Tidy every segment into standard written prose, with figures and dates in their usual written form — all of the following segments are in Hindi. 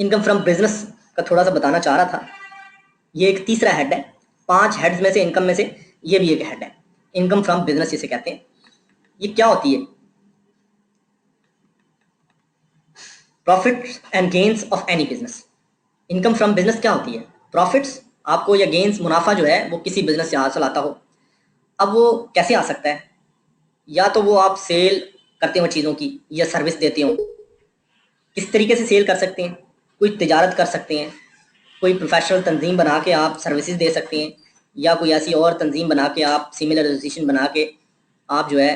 इनकम फ्रॉम बिजनेस का थोड़ा सा बताना चाह रहा था। ये एक तीसरा हेड है, 5 हेड्स में से इनकम में से ये भी एक हेड है, इनकम फ्रॉम बिजनेस जिसे कहते हैं। ये क्या होती है? Profits and gains of any business. Income from business क्या होती है? प्रॉफिट्स आपको या गेन्स, मुनाफा जो है वो किसी बिजनेस से हासिल आता हो। अब वो कैसे आ सकता है? या तो वो आप सेल करते हो चीज़ों की या सर्विस देते हो। किस तरीके से सेल कर सकते हैं? कोई तिजारत कर सकते हैं, कोई प्रोफेशनल तंजीम बना के आप सर्विसेज दे सकते हैं, या कोई ऐसी और तंजीम बना के आप सिमिलर एसोसिएशन बना के आप जो है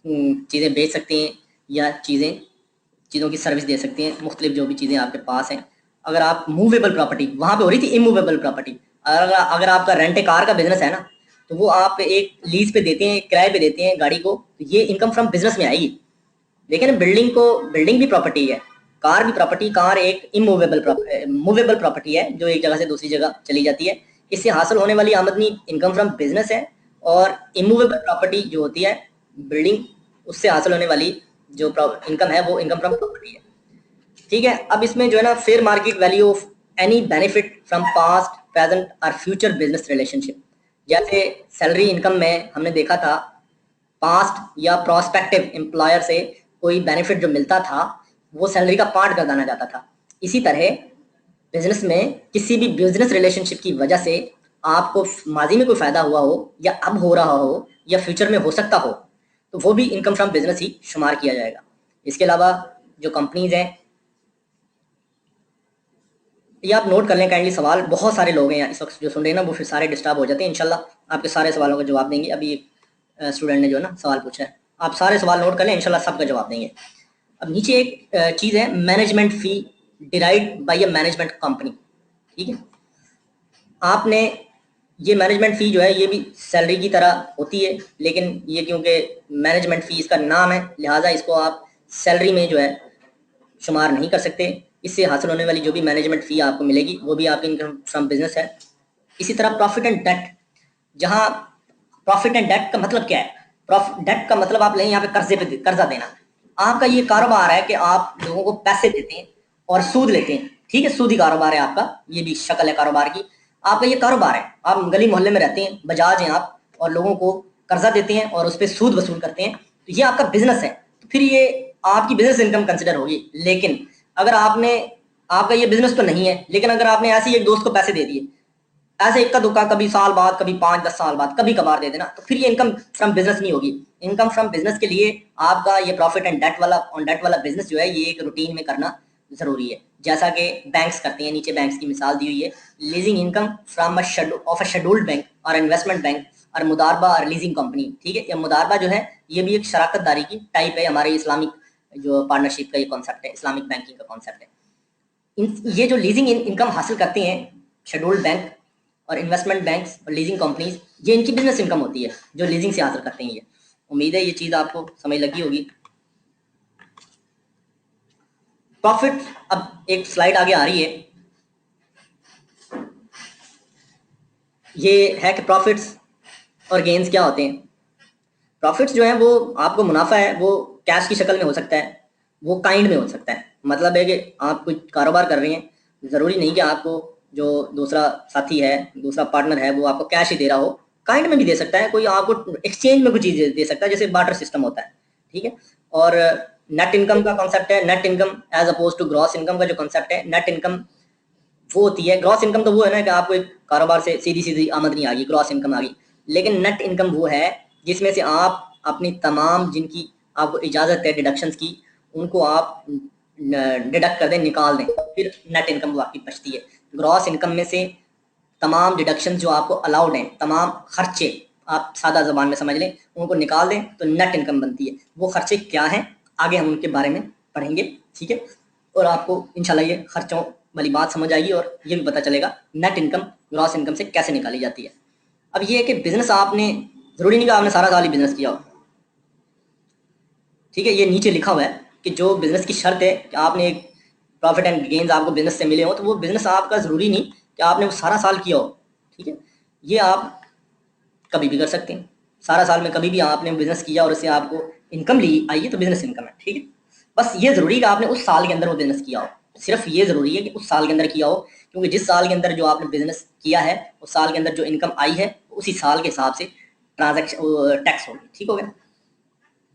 चीज़ें बेच सकते हैं, या चीज़ों की सर्विस दे सकते हैं, मुख्तलिफ जो भी चीज़ें आपके पास हैं। अगर आप मूवेबल प्रॉपर्टी, वहाँ पे हो रही थी इमूवेबल प्रॉपर्टी, अगर आपका रेंट ए कार का बिजनेस है ना, तो वो आप एक लीज पे देते हैं, किराए पे देते हैं गाड़ी को, तो ये इनकम फ्रॉम बिजनेस में आएगी। लेकिन बिल्डिंग भी प्रॉपर्टी है, कार भी प्रॉपर्टी। कार एक मूवेबल प्रॉपर्टी है जो एक जगह से दूसरी जगह चली जाती है। इससे हासिल होने वाली आमदनी इनकम फ्रॉम बिजनेस है। और इमूवेबल प्रॉपर्टी जो होती है बिल्डिंग, उससे हासिल होने वाली जो इनकम है वो इनकम फ्रॉम प्रॉपर्टी है। ठीक है, अब इसमें जो है ना, fair market value of any benefit from past, present और फ्यूचर बिजनेस रिलेशनशिप। जैसे सैलरी इनकम में हमने देखा था, पास्ट या प्रोस्पेक्टिव एम्प्लॉयर से कोई बेनिफिट जो मिलता था वो सैलरी का पार्ट गर्दाना जाता था। इसी तरह बिजनेस में किसी भी बिजनेस रिलेशनशिप की वजह से आपको माजी में कोई फायदा हुआ हो, या अब हो रहा हो, या फ्यूचर में हो सकता हो, तो वो भी इनकम फ्रॉम बिजनेस ही शुमार किया जाएगा। इसके अलावा जो कंपनीज हैं, ये आप नोट कर लें काइंडली। सवाल बहुत सारे लोग हैं इस वक्त जो सुन रहे हैं ना, वो फिर सारे डिस्टर्ब हो जाते हैं। इंशाल्लाह आपके सारे सवालों का जवाब देंगे। अभी स्टूडेंट ने जो है ना सवाल पूछा है, आप सारे सवाल नोट कर लें, इंशाल्लाह सबका जवाब देंगे। अब नीचे एक चीज़ है, management fee derived bye a management company. ठीक है, आपने ये मैनेजमेंट फ़ी जो है ये भी सैलरी की तरह होती है, लेकिन ये क्योंकि मैनेजमेंट फ़ी इसका नाम है, लिहाजा इसको आप सैलरी में जो है शुमार नहीं कर सकते। इससे हासिल होने वाली जो भी मैनेजमेंट फ़ी आपको मिलेगी वो भी आपकी इनकम फ्रॉम बिजनेस है। इसी तरह प्रॉफिट एंड डेट, जहाँ प्रॉफिट एंड डेट का मतलब क्या है? प्रॉफिट डेट का मतलब आप लें यहाँ पे कर्जा देना। आपका ये कारोबार है कि आप लोगों को पैसे देते हैं और सूद लेते हैं। ठीक है, सूदी कारोबार है आपका, ये भी शक्ल है कारोबार की। आपका ये कारोबार है, आप गली मोहल्ले में रहते हैं, बजाज हैं आप, और लोगों को कर्जा देते हैं और उस पर सूद वसूल करते हैं, तो ये आपका बिजनेस है। तो फिर ये आपकी बिजनेस इनकम कंसिडर होगी। लेकिन अगर आपका ये बिजनेस तो नहीं है, लेकिन अगर आपने ऐसे ही एक दोस्त को पैसे दे दिए, ऐसे इक्का दुक्का, कभी साल बाद, कभी 5-10 साल बाद, कभी कभार दे देना, तो फिर ये इनकम फ्रॉम बिजनेस नहीं होगी। इनकम फ्रॉम बिजनेस के लिए आपका ये प्रॉफिट एंड डेट वाला बिजनेस जो है ये एक रूटीन में करना जरूरी है, जैसा कि बैंक्स करते हैं। नीचे बैंक्स की मिसाल दी हुई है, leasing income from a scheduled bank और इन्वेस्टमेंट बैंक और मुदारबा और लीजिंग कंपनी। ठीक है, ये मुदारबा जो है ये भी एक शराकत दारी की टाइप है, हमारे इस्लामिक जो पार्टनरशिप का ये कॉन्सेप्ट है, इस्लामिक बैंकिंग का कॉन्सेप्ट है। ये जो लीजिंग इनकम हासिल करते हैं शेड्यूल्ड बैंक और इन्वेस्टमेंट बैंक्स और लीजिंग कंपनीज, ये इनकी बिजनेस इनकम होती है जो लीजिंग से हासिल करते हैं। ये उम्मीद है ये चीज़ आपको समझ लगी होगी। प्रॉफिट, अब एक स्लाइड आगे आ रही है, ये है कि प्रॉफिट्स और गेन्स क्या होते हैं। प्रॉफिट्स जो है वो आपको मुनाफा है, वो कैश की शक्ल में हो सकता है, वो काइंड में हो सकता है। मतलब है कि आप कोई कारोबार कर रहे हैं, ज़रूरी नहीं कि आपको जो दूसरा साथी है, दूसरा पार्टनर है, वो आपको कैश ही दे रहा हो, काइंड में भी दे सकता है, कोई आपको एक्सचेंज में कुछ चीज़ दे सकता है, जैसे बार्टर सिस्टम होता है। ठीक है, और नेट इनकम का कॉन्सेप्ट है, net income as opposed to gross income का जो कॉन्सेप्ट है। नेट इनकम वो होती है, ग्रॉस इनकम तो वो है ना कि आपको एक कारोबार से सीधी सीधी आमदनी आ गई, ग्रॉस इनकम आ गई। लेकिन नेट इनकम वो है जिसमें से आप अपनी तमाम, जिनकी आपको इजाज़त है डिडक्शंस की, उनको आप डिडक्ट कर दें, निकाल दें, फिर नेट इनकम वो आपकी बचती है। ग्रॉस इनकम में से तमाम डिडक्शंस जो आपको अलाउड हैं, तमाम खर्चे आप सादा ज़बान में समझ लें, उनको निकाल दें तो नेट इनकम बनती है। वो खर्चे क्या हैं आगे हम उनके बारे में पढ़ेंगे। ठीक है, और आपको इंशाल्लाह ये खर्चों वाली बात समझ आएगी और ये भी पता चलेगा नेट इनकम ग्रॉस इनकम से कैसे निकाली जाती है। अब ये है कि बिजनेस आपने, ज़रूरी नहीं कि आपने सारा साल ही बिजनेस किया हो। ठीक है, ये नीचे लिखा हुआ है कि जो बिजनेस की शर्त है कि आपने एक प्रॉफिट एंड गेन्स आपको बिजनेस से मिले हो, तो वो बिजनेस आपका ज़रूरी नहीं कि आपने वो सारा साल किया हो। ठीक है, ये आप कभी भी कर सकते हैं। सारा साल में कभी भी आपने बिजनेस किया और उससे आपको इनकम ली आई है तो बिजनेस इनकम है। ठीक है, बस ये ज़रूरी है कि आपने उस साल के अंदर वो बिजनेस किया हो। सिर्फ ये ज़रूरी है कि उस साल के अंदर किया हो, क्योंकि जिस साल के अंदर जो आपने बिजनेस किया है उस साल के अंदर जो इनकम आई है उसी साल के हिसाब से ट्रांजैक्शन टैक्स होगी। ठीक हो गया।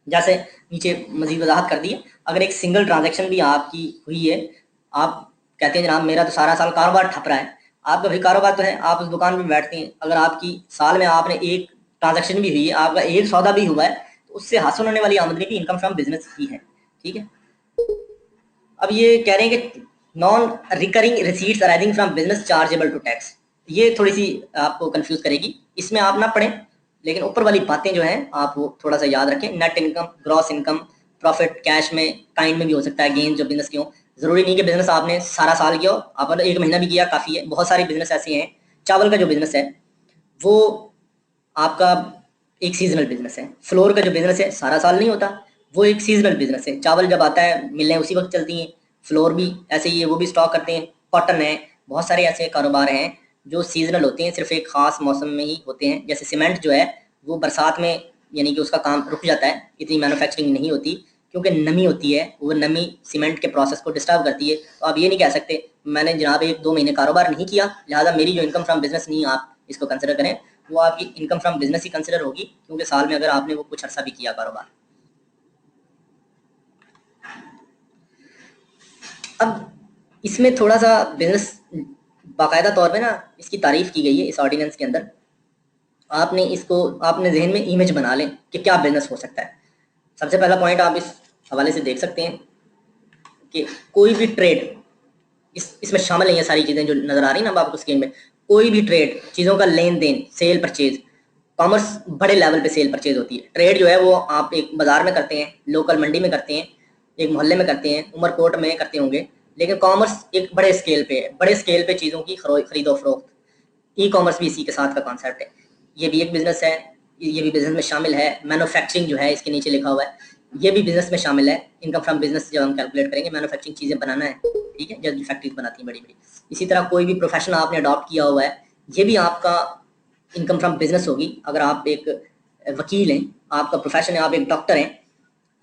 जैसे नीचे मजीद वजाहत कर दी है, अगर एक सिंगल ट्रांजैक्शन भी आपकी हुई है, आप कहते हैं जनाब मेरा तो सारा साल कारोबार ठप रहा है, आपका भाई कारोबार तो है, आप उस दुकान में बैठते हैं, अगर आपकी साल में आपने एक ट्रांजैक्शन भी हुई है, आपका एक सौदा भी हुआ है, तो उससे हासिल होने वाली आमदनी भी इनकम फ्रॉम बिजनेस ही है। ठीक है। अब ये कह रहे हैं कि non recurring receipts arising from business chargeable to tax, ये थोड़ी सी आपको कंफ्यूज करेगी, इसमें आप ना पढ़ें, लेकिन ऊपर वाली बातें जो हैं आप वो थोड़ा सा याद रखें। Net income, gross income, profit cash में, काइंड में भी हो सकता है, गेन जो बिजनेस के हो, जरूरी नहीं कि बिजनेस आपने सारा साल किया हो, आपने एक महीना भी किया काफ़ी है। बहुत सारे बिजनेस ऐसे हैं, चावल का जो बिजनेस है वो आपका एक सीजनल बिजनेस है, फ्लोर का जो बिजनेस है सारा साल नहीं होता, वो एक सीजनल बिजनेस है। चावल जब आता है मिलें उसी वक्त चलती हैं, फ्लोर भी ऐसे ही है, वो भी स्टॉक करते हैं। कॉटन है, बहुत सारे ऐसे कारोबार हैं जो सीजनल होते हैं, सिर्फ एक खास मौसम में ही होते हैं। जैसे सीमेंट जो है वो बरसात में यानी कि उसका काम रुक जाता है, इतनी मैन्युफैक्चरिंग नहीं होती क्योंकि नमी होती है, वो नमी सीमेंट के प्रोसेस को डिस्टर्ब करती है। तो आप ये नहीं कह सकते मैंने जनाब 1-2 महीने कारोबार नहीं किया लिहाजा मेरी जो इनकम फ्रॉम बिजनेस नहीं, आप इसको कंसिडर करें, वो आपकी income from business he consider होगी, क्योंकि साल में अगर आपने वो कुछ अर्सा भी किया कारोबार। अब इसमें थोड़ा सा बिजनेस बाकायदा तौर पे ना इसकी तारीफ की गई है इस ऑर्डिनेंस के अंदर। आपने इसको आपने जहन में इमेज बना लें कि क्या बिजनेस हो सकता है। सबसे पहला पॉइंट आप इस हवाले से देख सकते हैं कि कोई भी ट्रेड, इसमें शामिल नहीं है सारी चीज़ें जो नज़र आ रही हैं ना आपको स्क्रीन में, कोई भी ट्रेड, चीज़ों का लेन देन, सेल परचेज, कॉमर्स बड़े लेवल पे सेल परचेज होती है। ट्रेड जो है वो आप एक बाजार में करते हैं, लोकल मंडी में करते हैं, एक मोहल्ले में करते हैं, उमरकोट में करते होंगे, लेकिन कॉमर्स एक बड़े स्केल पे है, बड़े स्केल पे चीज़ों की खरीदो फरोख्त। ई कॉमर्स भी इसी के साथ का कॉन्सेप्ट है, ये भी एक बिजनेस है, ये भी बिजनेस में शामिल है। मैन्युफैक्चरिंग जो है इसके नीचे लिखा हुआ है, ये भी बिजनेस में शामिल है। इनकम फ्रॉम बिजनेस जब हम कैलकुलेट करेंगे, मैन्युफैक्चरिंग चीज़ें बनाना है, ठीक है, जब फैक्ट्रीज बनाती हैं बड़ी बड़ी। इसी तरह कोई भी प्रोफेशन आपने अडॉप्ट किया हुआ है, ये भी आपका इनकम फ्रॉम बिजनेस होगी। अगर आप एक वकील हैं, आपका प्रोफेशन है, आप एक डॉक्टर हैं,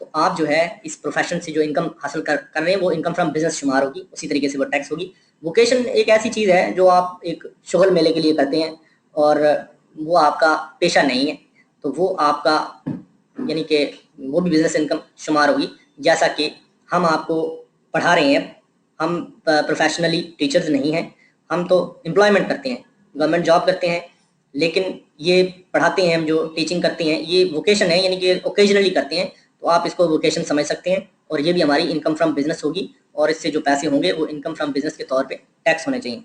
तो आप जो है इस प्रोफेशन से जो इनकम हासिल कर रहे हैं वो इनकम फ्रॉम बिजनेस शुमार होगी, उसी तरीके से वो टैक्स होगी। वोकेशन एक ऐसी चीज़ है जो आप एक शुगल मेले के लिए करते हैं और वो आपका पेशा नहीं है, तो वो आपका यानी कि वो भी बिजनेस इनकम शुमार होगी। जैसा कि हम आपको पढ़ा रहे हैं, हम प्रोफेशनली टीचर्स नहीं हैं, हम तो एम्प्लॉयमेंट करते हैं, गवर्नमेंट जॉब करते हैं, लेकिन ये पढ़ाते हैं हम, जो टीचिंग करते हैं ये वोकेशन है, यानी कि ओकेजनली करते हैं, तो आप इसको वोकेशन समझ सकते हैं। और ये भी हमारी इनकम फ्रॉम बिजनेस होगी और इससे जो पैसे होंगे वो इनकम फ्रॉम बिजनेस के तौर पे टैक्स होने चाहिए।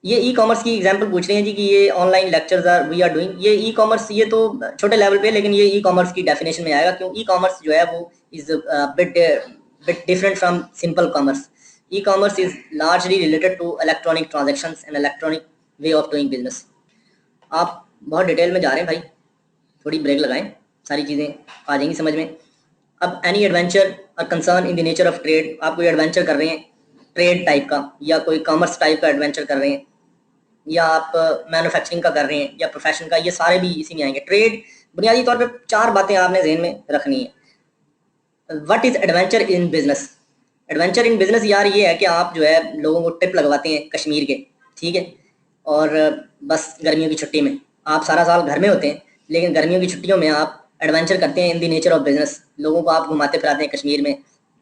ये ई कॉमर्स की एग्जांपल पूछ रहे हैं जी कि ये online lectures are we are doing, ये ई कॉमर्स ये तो छोटे लेवल पे, लेकिन ये ई कॉमर्स की डेफिनेशन में आएगा, क्यों ई कॉमर्स जो है वो is bit different from simple commerce. E commerce is largely related to electronic transactions and electronic way of doing business. आप बहुत डिटेल में जा रहे हैं भाई, थोड़ी ब्रेक लगाएं, सारी चीज़ें आ जाएंगी समझ में। अब एनी एडवेंचर और concern in the nature of trade, आप कोई एडवेंचर कर रहे हैं ट्रेड टाइप का, या कोई कॉमर्स टाइप का एडवेंचर कर रहे हैं, या आप मैन्युफैक्चरिंग का कर रहे हैं, या प्रोफेशन का, ये सारे भी इसी में आएंगे। ट्रेड बुनियादी तौर पे 4 बातें आपने जहन में रखनी है। What is adventure in business? Adventure in business यार ये है कि आप जो है लोगों को ट्रिप लगवाते हैं कश्मीर के, ठीक है, और बस गर्मियों की छुट्टी में, आप सारा साल घर में होते हैं, लेकिन गर्मियों की छुट्टियों में आप एडवेंचर करते हैं इन दी नेचर ऑफ बिजनेस, लोगों को आप घुमाते फिराते हैं कश्मीर में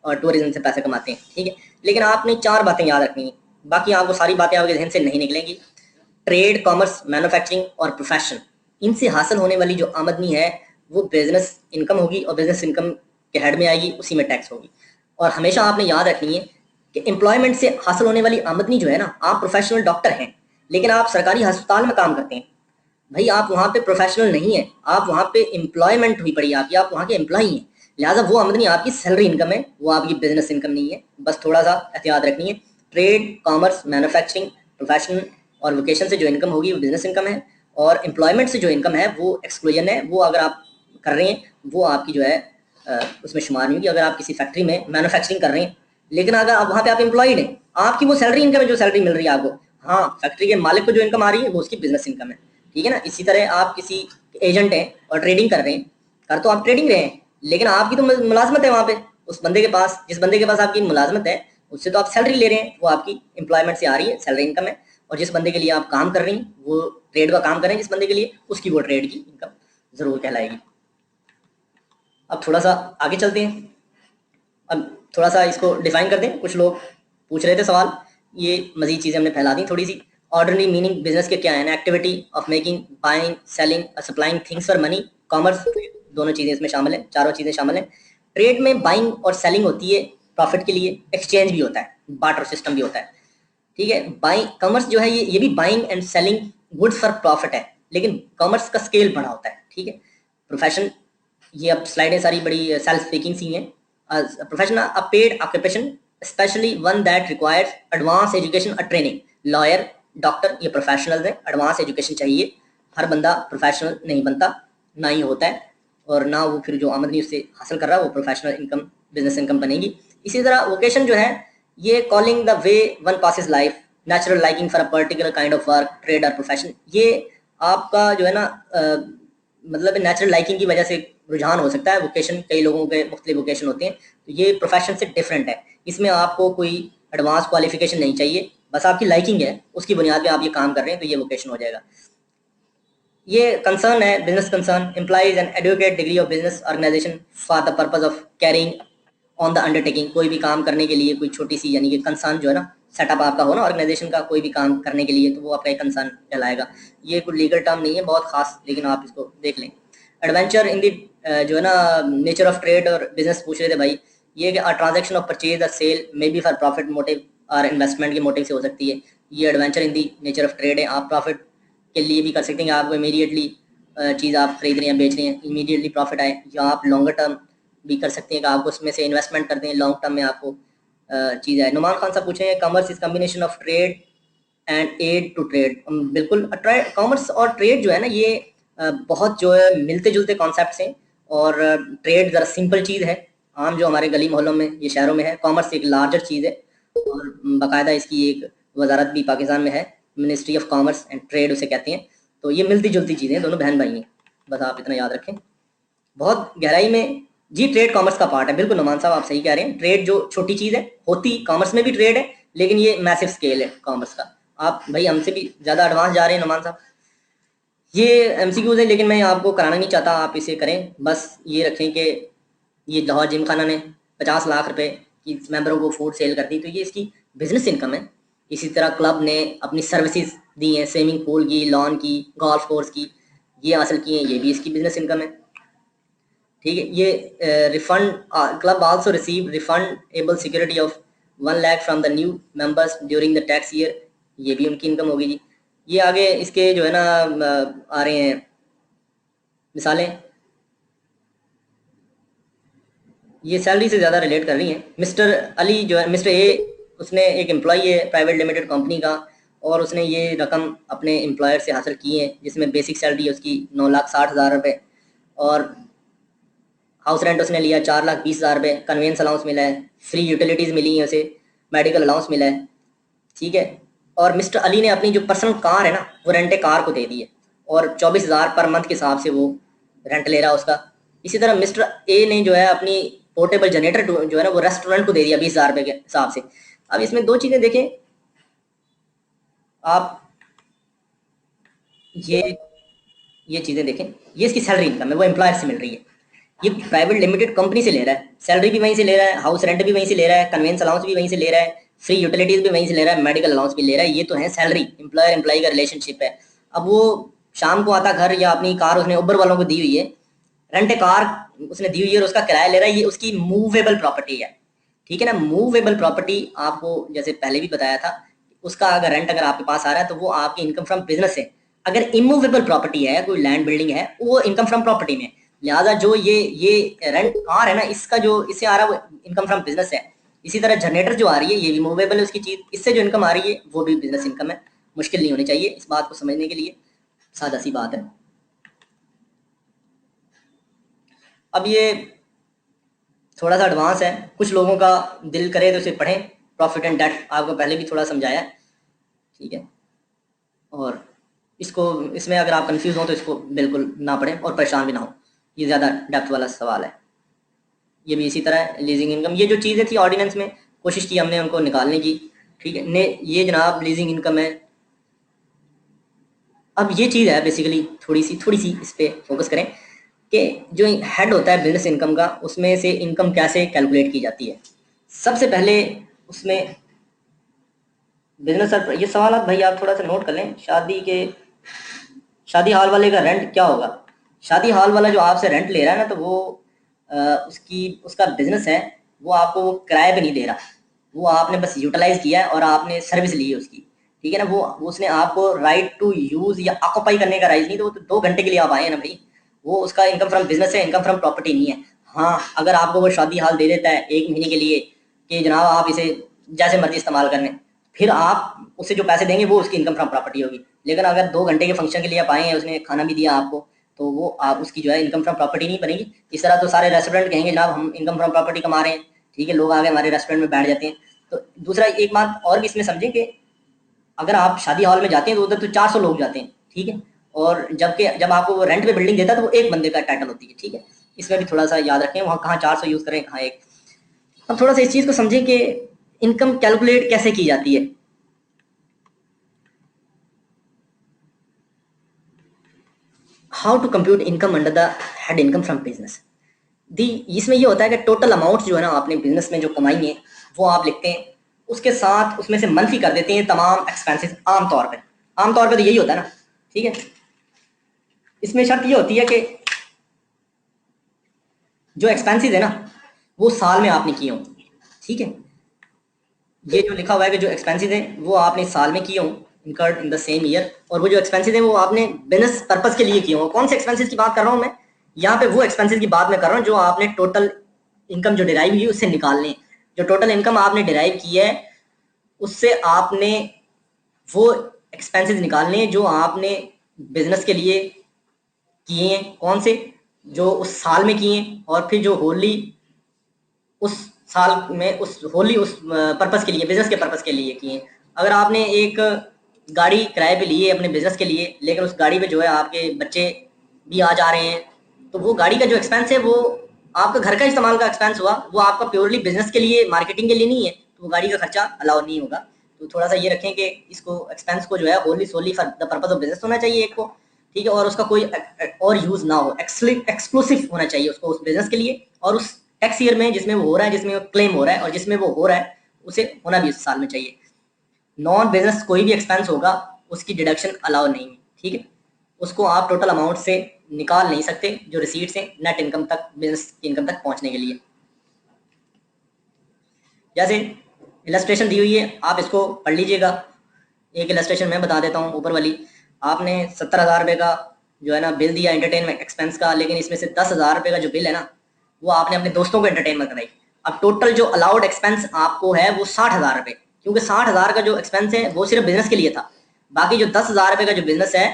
और टूरिज्म से पैसे कमाते हैं, ठीक है। लेकिन आपने 4 बातें याद रखनी है, बाकी आपको सारी बातें आपके जहन से नहीं निकलेंगी। ट्रेड, कॉमर्स, मैन्युफैक्चरिंग और प्रोफेशन, इनसे हासिल होने वाली जो आमदनी है वो बिजनेस इनकम होगी और बिजनेस इनकम के हेड में आएगी, उसी में टैक्स होगी। और हमेशा आपने याद रखनी है कि एम्प्लॉयमेंट से हासिल होने वाली आमदनी जो है ना, आप प्रोफेशनल डॉक्टर हैं लेकिन आप सरकारी अस्पताल में काम करते हैं, भाई आप वहाँ पे प्रोफेशनल नहीं है, आप वहाँ पे एम्प्लॉयमेंट हुई पड़ी आपकी, आप वहाँ के एम्प्लॉई हैं, लिहाजा वो आमदनी आपकी सैलरी इनकम है, वो आपकी बिजनेस इनकम नहीं है। बस थोड़ा सा एहतियात रखनी है। ट्रेड, कॉमर्स, मैन्युफैक्चरिंग, प्रोफेशन और वोकेशन से जो इनकम होगी वो बिजनेस इनकम है, और एम्प्लॉयमेंट से जो इनकम है वो एक्सक्लूजन है, वो अगर आप कर रहे हैं वो आपकी जो है उसमें शुमार नहीं होगी। अगर आप किसी फैक्ट्री में मैन्युफैक्चरिंग कर रहे हैं, लेकिन अगर आप वहाँ पे आप एम्प्लॉयड हैं, आपकी वो सैलरी इनकम है जो सैलरी मिल रही है आपको, हाँ फैक्ट्री के मालिक को जो इनकम आ रही है वो उसकी बिजनेस इनकम है, ठीक है ना। इसी तरह आप किसी एजेंट हैं और ट्रेडिंग कर रहे हैं, कर तो आप ट्रेडिंग रहे हैं, लेकिन आपकी तो मुलाजमत है वहाँ पे, उस बंदे के पास, जिस बंदे के पास आपकी मुलाजमत है उससे तो आप सैलरी ले रहे हैं, वो आपकी एम्प्लॉयमेंट से आ रही है, सैलरी इनकम है। और जिस बंदे के लिए आप काम कर रही हैं वो ट्रेड का काम कर रहे हैं जिस बंदे के लिए, उसकी वो ट्रेड की इनकम ज़रूर कहलाएगी। अब थोड़ा सा आगे चलते हैं, अब थोड़ा सा इसको डिफाइन कर दें। कुछ लोग पूछ रहे थे सवाल, ये मजीद चीज़ें हमने फैला दी थोड़ी सी। ऑर्डिनरी मीनिंग बिजनेस के क्या है? An activity of making, buying, selling, supplying things for money. Commerce, दोनों चीज़ें इसमें शामिल हैं, चारों चीज़ें शामिल हैं। ट्रेड में बाइंग और सेलिंग होती है प्रॉफिट के लिए, एक्सचेंज भी होता है, बार्टर सिस्टम भी होता है, ठीक है। बाइंग कॉमर्स जो है ये भी buying and selling goods for profit है, लेकिन कॉमर्स का स्केल बड़ा होता है, ठीक है। प्रोफेशन, ये अब स्लाइडें सारी बड़ी सेल्फ स्पीकिंग सी हैं। Profession a paid occupation, specially one that requires advance education और ट्रेनिंग। लॉयर, डॉक्टर, ये प्रोफेशनल्स हैं, एडवांस एजुकेशन चाहिए। हर बंदा प्रोफेशनल नहीं बनता, ना ही होता है, और ना वो फिर जो आमदनी उससे हासिल कर रहा है वो प्रोफेशनल इनकम, बिजनेस इनकम बनेगी। इसी तरह वोकेशन जो है ये calling the way one passes life, natural liking for a particular kind of work, trade और प्रोफेशन। ये आपका जो है ना मतलब नेचुरल लाइकिंग की वजह से रुझान हो सकता है। वोकेशन, कई लोगों के मुख्तलिफ वोकेशन होते हैं, तो ये प्रोफेशन से डिफरेंट है। इसमें आपको कोई एडवांस क्वालिफिकेशन नहीं चाहिए, बस आपकी लाइकिंग है, उसकी बुनियाद पे आप ये काम कर रहे हैं, तो ये वोकेशन हो जाएगा। ये कंसर्न है, business concern employs an adequate degree of business organisation for the purpose of carrying on the undertaking. कोई भी काम करने के लिए कोई छोटी सी, यानी कि कंसर्न जो है ना, सेटअप आपका हो ना ऑर्गेनाइजेशन का, कोई भी काम करने के लिए, तो वो आपका एक कंसर्न कहलाएगा। ये कोई लीगल टर्म नहीं है, बहुत खास, लेकिन आप इसको देख लें। एडवेंचर इन दी जो है ना नेचर ऑफ ट्रेड और बिजनेस पूछ रहे थे भाई, ये कि ट्रांजेक्शन ऑफ परचेज और sale may be for profit motive और इन्वेस्टमेंट के मोटिव से हो सकती है। ये adventure in the nature of trade है, आप प्रॉफिट के लिए भी कर सकते हैं, आपको इमीडिएटली चीज़ आप खरीद रहे हैं, बेच रहे हैं, इमीडिएटली प्रॉफिट आए, या आप लॉन्गर टर्म भी कर सकते हैं कि आपको उसमें से इन्वेस्टमेंट करते हैं, लॉन्ग टर्म में आपको चीज़ है। नुमान खान साहब पूछे हैं, commerce is combination of trade and aid to trade. बिल्कुल, कॉमर्स और ट्रेड जो है ना ये बहुत जो है मिलते जुलते कॉन्सेप्ट हैं, और ट्रेड ज़रा सिंपल चीज़ है, आम जो हमारे गली मोहल्लों में, ये शहरों में है। कॉमर्स एक लार्जर चीज़ है, और बाकायदा इसकी एक वजारत भी पाकिस्तान में है, ministry of commerce and trade उसे कहते हैं। तो ये मिलती जुलती चीज़ें हैं, दोनों बहन भाई हैं, बस आप इतना याद रखें। बहुत गहराई में जी ट्रेड कॉमर्स का पार्ट है, बिल्कुल नुमान साहब आप सही कह रहे हैं। ट्रेड जो छोटी चीज़ है, होती कॉमर्स में भी ट्रेड है, लेकिन ये मैसिव स्केल है कॉमर्स का। आप भाई हमसे भी ज़्यादा एडवांस जा रहे हैं नुमान साहब। ये एमसीक्यूज़ है, लेकिन मैं आपको कराना नहीं चाहता, आप इसे करें। बस ये रखें कि ये लाहौर जिम खाना ने 50 लाख रुपए की मेंबरों को फूड सेल कर दी, तो ये इसकी बिजनेस इनकम है। इसी तरह क्लब ने अपनी सर्विसेज दी हैं, स्विमिंग पूल की, लॉन की, गोल्फ कोर्स की, ये हासिल की हैं, ये भी इसकी बिजनेस इनकम है, ठीक है। ये refund, club also receive refund able security of 1 lakh from the new members during the tax year, ये भी उनकी इनकम होगी जी। ये आगे इसके जो है ना आ रहे हैं मिसालें, ये सैलरी से ज़्यादा रिलेट कर रही हैं। मिस्टर अली जो है, मिस्टर ए, उसने एक एम्प्लॉई है प्राइवेट लिमिटेड कंपनी का, और उसने ये रकम अपने एम्प्लॉयर से हासिल की है, जिसमें बेसिक सैलरी है उसकी 9,60,000 रुपये, और हाउस रेंट उसने लिया 4,20,000 रुपये, कन्वेंस अलाउंस मिला है, फ्री यूटिलिटीज़ मिली हैं उसे, मेडिकल अलाउंस मिला है, ठीक है। और मिस्टर अली ने अपनी जो पर्सनल कार है ना, वो रेंट कार को दे दी है, और 24,000 पर मंथ के हिसाब से वो रेंट ले रहा है उसका। इसी तरह मिस्टर ए ने जो है अपनी पोर्टेबल जनरेटर जो है ना वो रेस्टोरेंट को दे दिया 20,000 रुपये के हिसाब से। अब इसमें दो चीज़ें देखें आप, ये चीज़ें देखें, ये इसकी सैलरी इनकम है, वो एम्प्लॉयर से मिल रही है। ये प्राइवेट लिमिटेड कंपनी से ले रहा है, सैलरी भी वहीं से ले रहा है, हाउस रेंट भी वहीं से ले रहा है, कन्वेंस अलाउंस भी वहीं से ले रहा है, फ्री यूटिलिटीज भी वहीं से ले रहा है, मेडिकल अलाउंस भी ले रहा है। ये तो है सैलरी, एम्प्लॉयर एम्प्लॉई का रिलेशनशिप है। अब वो शाम को आता घर, या अपनी कार उसने उबर वालों को दी हुई है, रेंट कार उसने दी हुई है और उसका किराया ले रहा है, ये उसकी मूवेबल प्रॉपर्टी है, ठीक है ना। मूवेबल प्रॉपर्टी आपको जैसे पहले भी बताया था, उसका अगर रेंट अगर आपके पास आ रहा है तो वो आपकी इनकम फ्रॉम बिजनेस है। अगर इमूवेबल प्रॉपर्टी है, कोई लैंड बिल्डिंग है, वो इनकम फ्रॉम प्रॉपर्टी में। लिहाजा जो ये रेंट कार है ना, इसका जो इससे आ रहा है वो इनकम फ्रॉम बिजनेस है। इसी तरह जनरेटर जो आ रही है, ये भी मूवेबल है उसकी चीज़, इससे जो इनकम आ रही है वो भी बिजनेस इनकम है। मुश्किल नहीं होनी चाहिए इस बात को समझने के लिए, सादा सी बात है। अब ये थोड़ा सा एडवांस है, कुछ लोगों का दिल करे तो इसे पढ़ें। प्रॉफिट एंड डेट आपको पहले भी थोड़ा समझाया है, ठीक है। और इसको, इसमें अगर आप कंफ्यूज हो तो इसको बिल्कुल ना पढ़ें और परेशान भी ना हो, ये ज़्यादा डेप्थ वाला सवाल है। ये भी इसी तरह लीजिंग इनकम, ये जो चीज़ें थी ऑर्डिनेंस में, कोशिश की हमने उनको निकालने की, ठीक है। ने ये जनाब लीजिंग इनकम है। अब ये चीज़ है बेसिकली, थोड़ी सी इस पे फोकस करें कि जो हेड होता है बिजनेस इनकम का, उसमें से इनकम कैसे कैलकुलेट की जाती है। सबसे पहले उसमें बिजनेस, ये सवाल आप भाई आप थोड़ा सा नोट कर लें। शादी हॉल वाले का रेंट क्या होगा? शादी हॉल वाला जो आपसे रेंट ले रहा है ना, तो वो उसका बिजनेस है, वो आपको वो किराए पे नहीं दे रहा, वो आपने बस यूटिलाइज किया है और आपने सर्विस ली है उसकी, ठीक है ना। वो उसने आपको राइट टू यूज या ऑक्यूपाई करने का राइट नहीं, तो वो तो 2 घंटे के लिए आप आए हैं ना भाई, वो उसका इनकम फ्रॉम बिजनेस है, इनकम फ्रॉम प्रॉपर्टी नहीं है। हाँ, अगर आपको वो शादी हॉल दे देता है 1 महीने के लिए कि जनाब आप इसे जैसे मर्जी इस्तेमाल करने, फिर आप उसे जो पैसे देंगे वो उसकी इनकम फ्रॉम प्रॉपर्टी होगी। लेकिन अगर 2 घंटे के फंक्शन के लिए आप आए हैं, उसने खाना भी दिया आपको, तो वो आप उसकी जो है इनकम फ्रॉम प्रॉपर्टी नहीं बनेगी। इस तरह तो सारे रेस्टोरेंट कहेंगे जनाब हम इनकम फ्रॉम प्रॉपर्टी कमा रहे हैं, ठीक है, लोग आगे हमारे रेस्टोरेंट में बैठ जाते हैं। तो दूसरा एक बात और भी इसमें समझें कि अगर आप शादी हॉल में जाते हैं तो उधर तो 400 लोग जाते हैं, ठीक है, और जब आपको वो रेंट पे बिल्डिंग देता है तो वो एक बंदे का टाइटल होती है, ठीक है। इसमें भी थोड़ा सा याद रखें, वहाँ कहाँ 400 यूज करें, कहाँ एक। अब थोड़ा सा इस चीज को समझें कि इनकम कैलकुलेट कैसे की जाती है। How to compute income under the head income from business. दी इसमें ये होता है कि टोटल अमाउंट जो है ना आपने बिजनेस में जो कमाई है वो आप लिखते हैं, उसके साथ उसमें से मंथली कर देते हैं तमाम एक्सपेंसेस। आमतौर पे तो यही होता है ना, ठीक है। इसमें शर्त ये होती है कि जो एक्सपेंसेस है ना वो साल में आपने किए हों, ठीक है। ये जो लिखा हुआ है कि जो एक्सपेंसेस हैं वो आपने साल में किए हों, incurred in the same year, और वो जो एक्सपेंसेस हैं वो आपने बिजनेस पर्पस के लिए किए हों। कौन से एक्सपेंसेस की बात कर रहा हूँ मैं यहाँ पे? वो एक्सपेंसेस की बात मैं कर रहा हूँ जो आपने टोटल इनकम जो डिराइव की उससे निकालने, जो टोटल इनकम आपने डिराइव की है उससे आपने वो एक्सपेंसेस निकालने जो आपने बिजनेस के लिए किए हैं। कौन से? जो उस साल में किए हैं, और फिर जो होली उस साल में उस होली उस पर्पस के लिए, बिजनेस के पर्पस के लिए किए। अगर आपने एक गाड़ी किराए पे ली है अपने बिजनेस के लिए, लेकिन उस गाड़ी पे जो है आपके बच्चे भी आ जा रहे हैं, तो वो गाड़ी का जो एक्सपेंस है वो आपका घर का इस्तेमाल का एक्सपेंस हुआ, वो आपका प्योरली बिजनेस के लिए, मार्केटिंग के लिए नहीं है, तो वो गाड़ी का खर्चा अलाउ नहीं होगा। तो थोड़ा सा ये रखें कि इसको एक्सपेंस को जो है wholly solely for the purpose of business होना चाहिए एक को, ठीक है, और उसका कोई और यूज ना हो, एक्सक्लूसिव होना चाहिए उसको उस बिजनेस के लिए, और उस टैक्स ईयर में जिसमें वो हो रहा है, जिसमें क्लेम हो रहा है और जिसमें वो हो रहा है, उसे होना भी उस साल में चाहिए। नॉन बिजनेस कोई भी एक्सपेंस होगा उसकी डिडक्शन अलाउ नहीं है, ठीक है। उसको आप टोटल अमाउंट से निकाल नहीं सकते जो रिसीट्स हैं नेट इनकम तक, बिजनेस इनकम तक पहुंचने के लिए। जैसे इलस्ट्रेशन दी हुई है, आप इसको पढ़ लीजिएगा। एक इलस्ट्रेशन मैं बता देता हूँ ऊपर वाली। आपने 70,000 रुपये का जो है ना बिल दिया एंटरटेनमेंट एक्सपेंस का, लेकिन इसमें से 10,000 रुपये का जो बिल है ना वो आपने अपने दोस्तों को एंटरटेनमेंट कराई। अब टोटल जो अलाउड एक्सपेंस आपको है वो 60,000 रुपये, क्योंकि 60,000 का जो एक्सपेंस है वो सिर्फ बिजनेस के लिए था। बाकी जो 10,000 रुपये का जो बिजनेस है,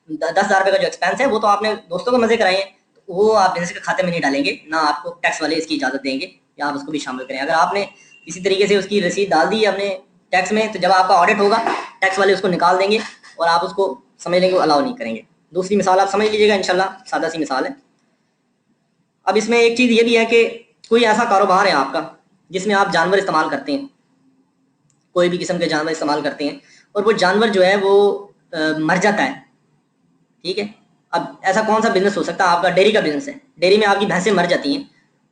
10,000 रुपये का जो एक्सपेंस है वो तो आपने दोस्तों को मजे कराए हैं, तो वो आप बिजनेस के खाते में नहीं डालेंगे ना, आपको टैक्स वाले इसकी इजाजत देंगे या आप उसको भी शामिल करें। अगर आपने इसी तरीके से उसकी रसीद डाल दी अपने टैक्स में, तो जब आपका ऑडिट होगा टैक्स वाले उसको निकाल देंगे और आप उसको समझ लेंगे, वो अलाउ नहीं करेंगे। दूसरी मिसाल आप समझ लीजिएगा इंशाल्लाह, सादा सी मिसाल है। अब इसमें एक चीज़ ये भी है कि कोई ऐसा कारोबार है आपका जिसमें आप जानवर इस्तेमाल करते हैं, कोई भी किस्म के जानवर इस्तेमाल करते हैं, और वो जानवर जो है वो मर जाता है, ठीक है। अब ऐसा कौन सा बिजनेस हो सकता है? आपका डेयरी का बिजनेस है, डेयरी में आपकी भैंसें मर जाती हैं,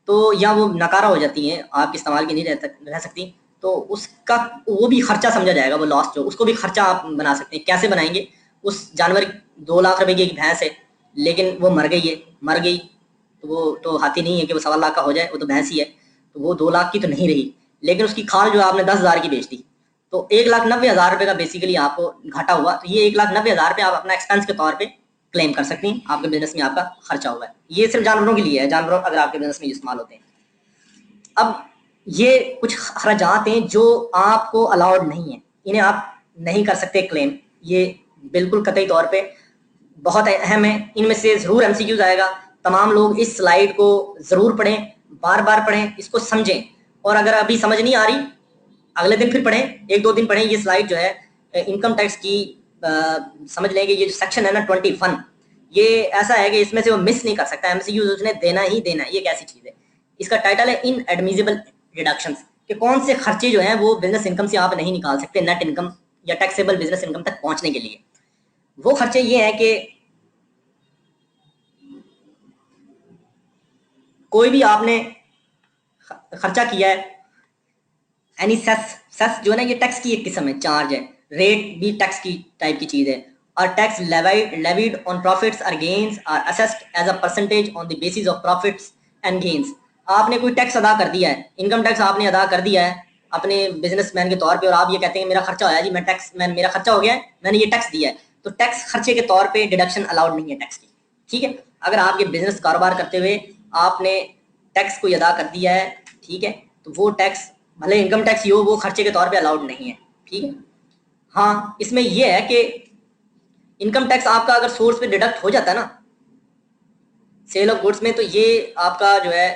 तो या वो नकारा हो जाती हैं, आपके इस्तेमाल की नहीं रह सकती, तो उसका वो भी खर्चा समझा जाएगा, वो लॉस जो उसको भी खर्चा आप बना सकते हैं। कैसे बनाएंगे? उस जानवर 2 लाख रुपए की एक भैंस है, लेकिन वो मर गई, तो वो तो हाथी नहीं है कि वो 1.25 लाख का हो जाए, वो तो भैंस ही है, तो वो 2 लाख की तो नहीं रही। लेकिन उसकी खाल जो आपने 10,000 की बेच दी, तो 1,90,000 रुपये का बेसिकली आपको घाटा हुआ। तो ये 1,90,000 रुपये आप अपना एक्सपेंस के तौर पे क्लेम कर सकती हैं, आपके बिजनेस में आपका खर्चा हुआ है। ये सिर्फ जानवरों के लिए है, जानवर अगर आपके बिजनेस में इस्तेमाल होते हैं। अब ये कुछ खर्चात हैं जो आपको अलाउड नहीं है, इन्हें आप नहीं कर सकते क्लेम, ये बिल्कुल कतई तौर पे बहुत अहम है। इनमें से जरूर एमसीक्यूज आएगा, तमाम लोग इस स्लाइड को जरूर पढ़ें, बार बार पढ़ें, इसको समझें, और अगर अभी समझ नहीं आ रही अगले दिन फिर पढ़ें, 1-2 दिन पढ़ें। ये स्लाइड जो है इनकम टैक्स की समझ लेंगे, ये जो सेक्शन है ना 21, ये ऐसा है कि इसमें से वो मिस नहीं कर सकता, एमसीक्यूज उसने देना ही देना है। ये कैसी चीज है? इसका टाइटल है इन एडमिजिबल डिडक्शंस, कि कौन से खर्चे जो हैं वो बिजनेस इनकम से आप नहीं निकाल सकते नेट इनकम या टैक्सेबल बिजनेस इनकम तक पहुंचने के लिए। वो खर्चे ये हैं कि कोई भी आपने खर्चा किया है, एनी सेस, सेस जो है ना ये टैक्स की एक किस्म है, चार्ज है, रेट भी टैक्स की टाइप की चीज है। और टैक्स लेविड ऑन प्रॉफिट्स और gains are assessed as a percentage on the basis of profits and gains. आपने कोई टैक्स अदा कर दिया है, इनकम टैक्स आपने अदा कर दिया है अपने बिजनेसमैन के तौर पे, और आप ये कहते हैं मेरा खर्चा होया जी, मेरा खर्चा हो गया है, मैंने ये टैक्स दिया है, तो टैक्स खर्चे के तौर पे डिडक्शन अलाउड नहीं है टैक्स की। ठीक है, अगर आप ये बिजनेस कारोबार करते हुए आपने टैक्स को अदा कर दिया है, ठीक है, तो वो टैक्स भले इनकम टैक्स ही हो, वो खर्चे के तौर पे अलाउड नहीं है। ठीक है, हाँ इसमें यह है कि इनकम टैक्स आपका अगर सोर्स पे डिडक्ट हो जाता है ना सेल ऑफ गुड्स में, तो ये आपका जो है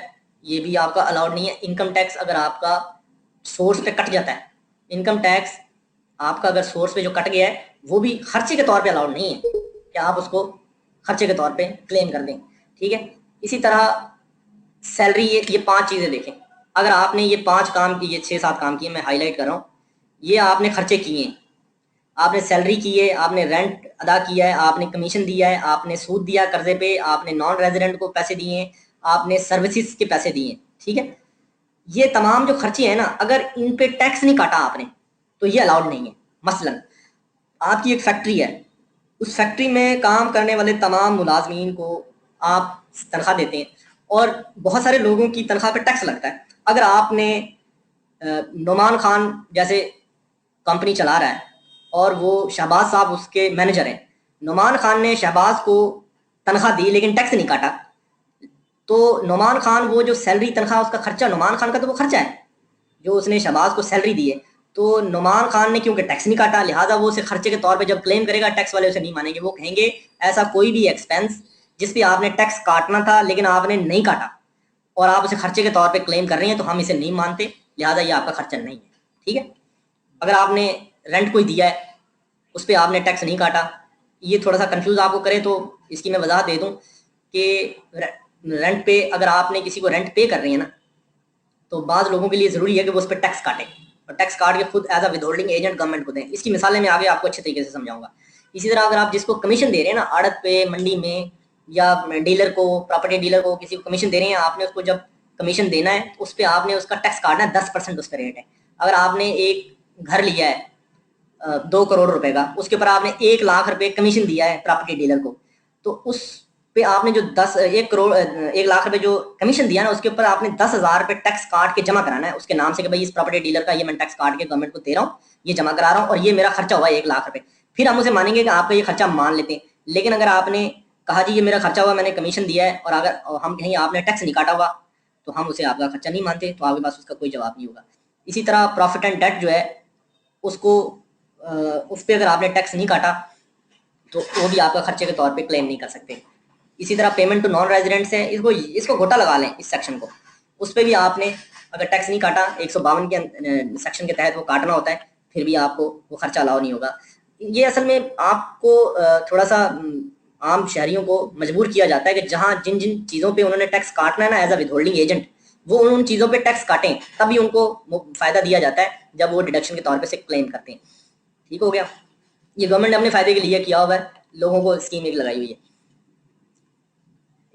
ये भी आपका अलाउड नहीं है। इनकम टैक्स अगर आपका सोर्स पे कट जाता है, इनकम टैक्स आपका अगर सोर्स पे जो कट गया है वो भी खर्चे के तौर पे अलाउड नहीं है कि आप उसको खर्चे के तौर पे क्लेम कर दें। ठीक है, इसी तरह सैलरी, ये 5 चीजें देखें, अगर आपने ये 5 काम किए, 6-7 काम किए, मैं हाईलाइट कर रहा हूँ, ये आपने खर्चे किए, आपने सैलरी की है, आपने रेंट अदा किया है, आपने कमीशन दिया है, आपने सूद दिया कर्जे पे, आपने नॉन रेजिडेंट को पैसे दिए, आपने सर्विसेज के पैसे दिए। ठीक है, ये तमाम जो खर्चे हैं ना, अगर इन पे टैक्स नहीं काटा आपने तो ये अलाउड नहीं है। मसलन आपकी एक फैक्ट्री है, उस फैक्ट्री में काम करने वाले तमाम मुलाजमीन को आप तनख्वाह देते हैं और बहुत सारे लोगों की तनख्वाह पे टैक्स लगता है। अगर आपने नुमान खान जैसे कंपनी चला रहा है और वो शहबाज साहब उसके मैनेजर हैं, नुमान खान ने शहबाज को तनख्वाह दी लेकिन टैक्स नहीं काटा, तो नुमान खान वो जो सैलरी तनख्वाह उसका खर्चा, नुमान खान का तो वो खर्चा है जो उसने शहबाज को सैलरी दी है, तो नुमान खान ने क्योंकि टैक्स नहीं काटा, लिहाजा वो उसे खर्चे के तौर पे जब क्लेम करेगा टैक्स वाले उसे नहीं मानेंगे। वो कहेंगे ऐसा कोई भी एक्सपेंस जिस पे आपने टैक्स काटना था लेकिन आपने नहीं काटा और आप उसे खर्चे के तौर पे क्लेम कर रहे हैं, तो हम इसे नहीं मानते, लिहाजा ये आपका खर्चा नहीं है। ठीक है, अगर आपने रेंट कोई दिया है उस पर आपने टैक्स नहीं काटा, ये थोड़ा सा कंफ्यूज आपको करे तो इसकी मैं वजाहत दे दूं कि रेंट पे अगर आपने किसी को रेंट पे कर रही है ना, तो बाज़ लोगों के लिए ज़रूरी है कि वो उस पर टैक्स काटें और टैक्स काट के खुद as a withholding agent government को दें। इसकी मिसालें मैं आगे आपको अच्छे तरीके से समझाऊंगा। इसी तरह अगर आप जिसको कमीशन दे रहे हैं ना आड़त पे, मंडी में, या डीलर को, प्रॉपर्टी डीलर को किसी को कमीशन दे रहे हैं, आपने उसको जब कमीशन देना है उस पर आपने उसका टैक्स काटना है, 10% उस पर रेट है। अगर आपने एक घर लिया है 2 करोड़ रुपए का, उसके ऊपर आपने 1 लाख रुपए कमीशन दिया है प्रॉपर्टी डीलर को, तो उस पे आपने जो 1 लाख रुपए जो कमीशन दिया ना, उसके ऊपर आपने 10,000 रुपए टैक्स काट के जमा कराना है उसके नाम से कि भाई इस प्रॉपर्टी डीलर का ये मैं टैक्स काट के गवर्नमेंट को दे रहा हूँ, ये जमा करा रहा हूँ और ये मेरा खर्चा हुआ है 1 लाख रुपए। फिर हम उसे मानेंगे कि आपका ये खर्चा मान लेते हैं। लेकिन अगर आपने कहा जी ये मेरा खर्चा हुआ, मैंने कमीशन दिया है, और अगर हम कहीं आपने टैक्स नहीं काटा हुआ, तो हम उसे आपका खर्चा नहीं मानते, तो आपके पास उसका कोई जवाब नहीं होगा। इसी तरह प्रॉफिट एंड डेट जो है उसको उस पर अगर आपने टैक्स नहीं काटा तो वो भी आपका खर्चे के तौर पे क्लेम नहीं कर सकते। इसी तरह पेमेंट टू नॉन रेजिडेंट्स है, इसको गोटा लगा लें इस सेक्शन को, उस पर भी आपने अगर टैक्स नहीं काटा, 152 के सेक्शन के तहत वो काटना होता है, फिर भी आपको वो खर्चा अलाउ नहीं होगा। ये असल में आपको थोड़ा सा आम शहरियों को मजबूर किया जाता है कि जहाँ जिन जिन चीज़ों पे उन्होंने टैक्स काटना है ना एज अ विदहोल्डिंग एजेंट, वो उन चीज़ों पे टैक्स काटें, तभी उनको फ़ायदा दिया जाता है जब वो डिडक्शन के तौर पे से क्लेम करते हैं। ठीक हो गया, ये गवर्नमेंट ने अपने फायदे के लिए किया हुआ है, लोगों को स्कीम एक लगाई हुई है।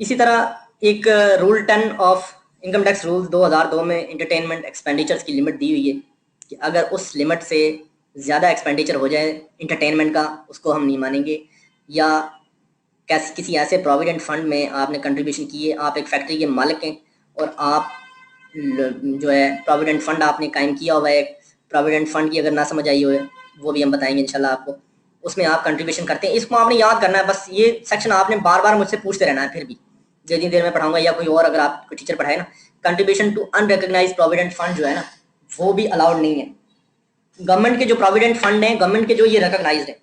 इसी तरह एक rule 10 of income tax rule 2002 में इंटरटेनमेंट एक्सपेंडिचर्स की लिमिट दी हुई है कि अगर उस लिमिट से ज़्यादा एक्सपेंडिचर हो जाए इंटरटेनमेंट का, उसको हम नहीं मानेंगे। या किसी ऐसे प्रोविडेंट फंड में आपने कंट्रीब्यूशन की है, आप एक फैक्ट्री के मालिक हैं और आप जो है प्रोविडेंट फंड आपने कायम किया हुआ है, प्रोविडेंट फंड की अगर ना समझ आई हो वो भी हम बताएंगे इंशाल्लाह आपको, उसमें आप कंट्रीब्यूशन करते हैं, इसको आपने याद करना है। बस ये सेक्शन आपने बार बार मुझसे पूछते रहना है, फिर भी जितनी देर में पढ़ाऊंगा या कोई और अगर आप कोई टीचर पढ़ाए ना, contribution to unrecognised provident fund जो है ना वो भी अलाउड नहीं है। गवर्नमेंट के जो प्रोविडेंट फंड हैं, गवर्नमेंट के जो ये रिकग्नाइज्ड है,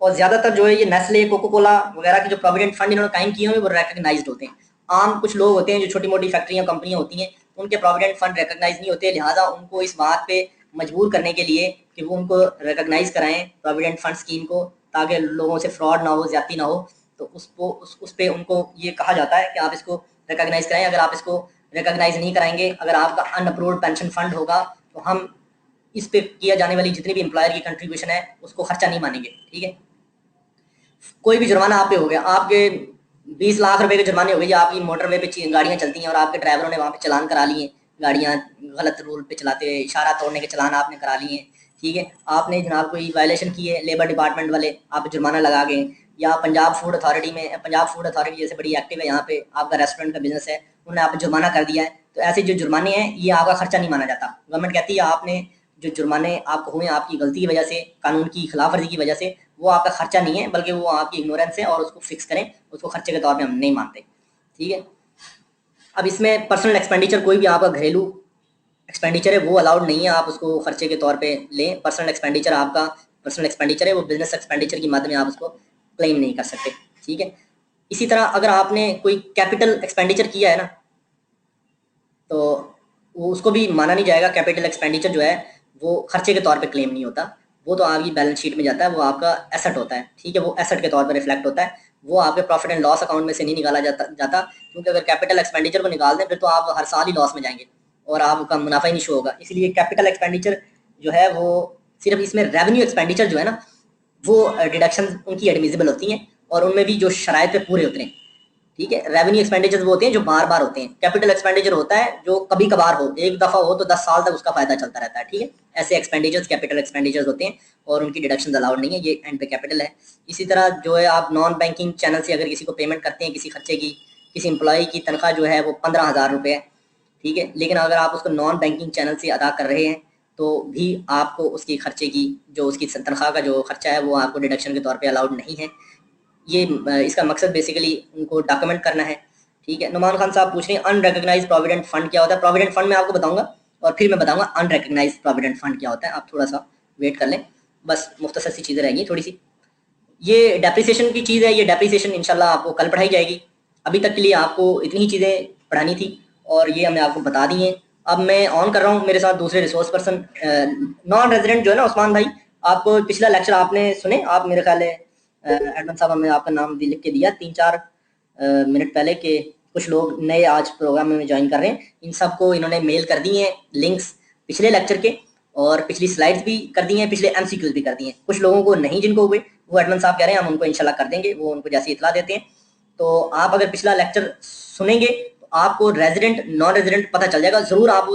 और ज़्यादातर जो है ये नेस्ले, कोको कोला वगैरह के जो प्रोविडेंट फंड इन्होंने कायम किए हुए वो रिकग्नाइज्ड होते हैं। आम कुछ लोग होते हैं जो छोटी मोटी फैक्ट्रियाँ, कंपनियाँ होती हैं, उनके प्रोविडेंट फंड रिकग्नाइज नहीं होते, लिहाजा उनको इस बात पे मजबूर करने के लिए कि वो उनको रिकग्नाइज कराएं प्रोविडेंट फंड स्कीम को, ताकि लोगों से फ्रॉड ना हो, ज्यादती ना हो, तो उस पे उनको ये कहा जाता है कि आप इसको रिकग्नाइज कराएं। अगर आप इसको रिकग्नाइज नहीं कराएंगे, अगर आपका अनअप्रूव्ड पेंशन फंड होगा तो हम इस पे किया जाने वाली जितनी भी एम्प्लॉयर की कंट्रीब्यूशन है उसको खर्चा नहीं मानेंगे। ठीक है, कोई भी जुर्माना आप पे हो गया, आपके 20 लाख रुपए के जुर्माने हो गए, या आपकी मोटरवे पे गाड़ियां चलती हैं और आपके ड्राइवरों ने वहां पे चलान करा लिए, गाड़ियां गलत रूल पे चलाते हुए, इशारा तोड़ने के चलान आपने करा लिए। ठीक है, आपने जनाब कोई वायलेशन की है, लेबर डिपार्टमेंट वाले आप जुर्माना लगा गए, या पंजाब फूड अथॉरिटी में, पंजाब फूड अथॉरिटी जैसे बड़ी एक्टिव है यहाँ पे, आपका रेस्टोरेंट का बिजनेस है, उन्होंने आप जुर्माना कर दिया है, तो ऐसे जो जुर्माने हैं ये आपका खर्चा नहीं माना जाता। गवर्नमेंट कहती है आपने जो जुर्माने आपको हुए आपकी गलती की वजह से, कानून की खिलाफ वर्जी की वजह से, वो आपका खर्चा नहीं है, बल्कि वो आपकी इग्नोरेंस है, और उसको फिक्स करें, उसको खर्चे के तौर पे हम नहीं मानते। ठीक है, अब इसमें पर्सनल एक्सपेंडिचर, कोई भी आपका घरेलू एक्सपेंडिचर है वो अलाउड नहीं है, आप उसको खर्चे के तौर पे लें। पर्सनल एक्सपेंडिचर आपका पर्सनल एक्सपेंडिचर है, वो बिजनेस एक्सपेंडिचर की मद में आप उसको क्लेम नहीं कर सकते। ठीक है, इसी तरह अगर आपने कोई कैपिटल एक्सपेंडिचर किया है ना, तो वो उसको भी माना नहीं जाएगा। कैपिटल एक्सपेंडिचर जो है वो खर्चे के तौर पे क्लेम नहीं होता, वो तो आपकी बैलेंस शीट में जाता है, वो आपका एसेट होता है। ठीक है, वो एसेट के तौर पर रिफ्लेक्ट होता है, वो आपके प्रॉफिट एंड लॉस अकाउंट में से नहीं निकाला जाता क्योंकि अगर कैपिटल एक्सपेंडिचर को निकाल दें फिर तो आप हर साल ही लॉस में जाएंगे और आपका मुनाफा ही नहीं शो होगा। इसलिए कैपिटल एक्सपेंडिचर जो है वो सिर्फ, इसमें रेवेन्यू एक्सपेंडिचर जो है ना वो डिडक्शन उनकी एडमिजिबल होती हैं और उनमें भी जो शराइत पे पूरे होते हैं। ठीक है, रेवेन्यू एक्सपेंडिचर वो होते हैं जो बार बार होते हैं, कैपिटल एक्सपेंडिचर होता है जो कभी कभार हो, एक दफा हो तो 10 साल तक उसका फायदा चलता रहता है। ठीक है, ऐसे एक्सपेंडिचर्स कैपिटल एक्सपेंडिचर्स होते हैं और उनकी डिडक्शन अलाउड नहीं है, ये एंड पे कैपिटल है। इसी तरह जो है आप नॉन बैंकिंग चैनल से अगर किसी को पेमेंट करते हैं किसी खर्चे की, किसी एम्प्लॉय की तनख्वाह जो है वो 15,000 रुपये है, ठीक है, लेकिन अगर आप उसको नॉन बैंकिंग चैनल से अदा कर रहे हैं तो भी आपको उसकी खर्चे की जो उसकी तनख्वाह का जो खर्चा है वो आपको डिडक्शन के तौर पे अलाउड नहीं है। ये इसका मकसद बेसिकली उनको डॉक्यूमेंट करना है। ठीक है, नुमान खान साहब पूछ रहे हैं अनरिकग्नाइज्ड प्रोविडेंट फंड क्या होता है। प्रोविडेंट फंड मैं आपको बताऊंगा और फिर मैं बताऊंगा अनरिकग्नाइज्ड प्रोविडेंट फंड क्या होता है, आप थोड़ा सा वेट कर लें, बस मुख्तसर सी चीज़ें रहेंगी थोड़ी सी। ये डेप्रिसिएशन की चीज़ है, ये डेप्रिसिएशन इंशाल्लाह आपको कल पढ़ाई जाएगी। अभी तक के लिए आपको इतनी ही चीज़ें पढ़ानी थी और ये हमने आपको बता दी हैं। अब मैं ऑन कर रहा हूँ, मेरे साथ दूसरे रिसोर्स पर्सन नॉन रेजिडेंट जो है ना उस्मान भाई, आपको पिछला लेक्चर आपने सुने, आप मेरे ख्याल है एडमन साहब हमने आपका नाम भी लिख के दिया 3-4 मिनट पहले के कुछ लोग नए आज प्रोग्राम में ज्वाइन कर रहे हैं, इन सबको इन्होंने मेल कर दी हैं लिंक्स पिछले लेक्चर के, और पिछली स्लाइड्स भी कर दी हैं, पिछले एमसीक्यूज भी कर दिए हैं। कुछ लोगों को नहीं जिनको हुए वो एडमन साहब कह रहे हैं हम उनको इंशाल्लाह कर देंगे, वो उनको जैसे इतला देते हैं। तो आप अगर पिछला लेक्चर सुनेंगे तो आपको रेजिडेंट नॉन रेजिडेंट पता चल जाएगा। जरूर आप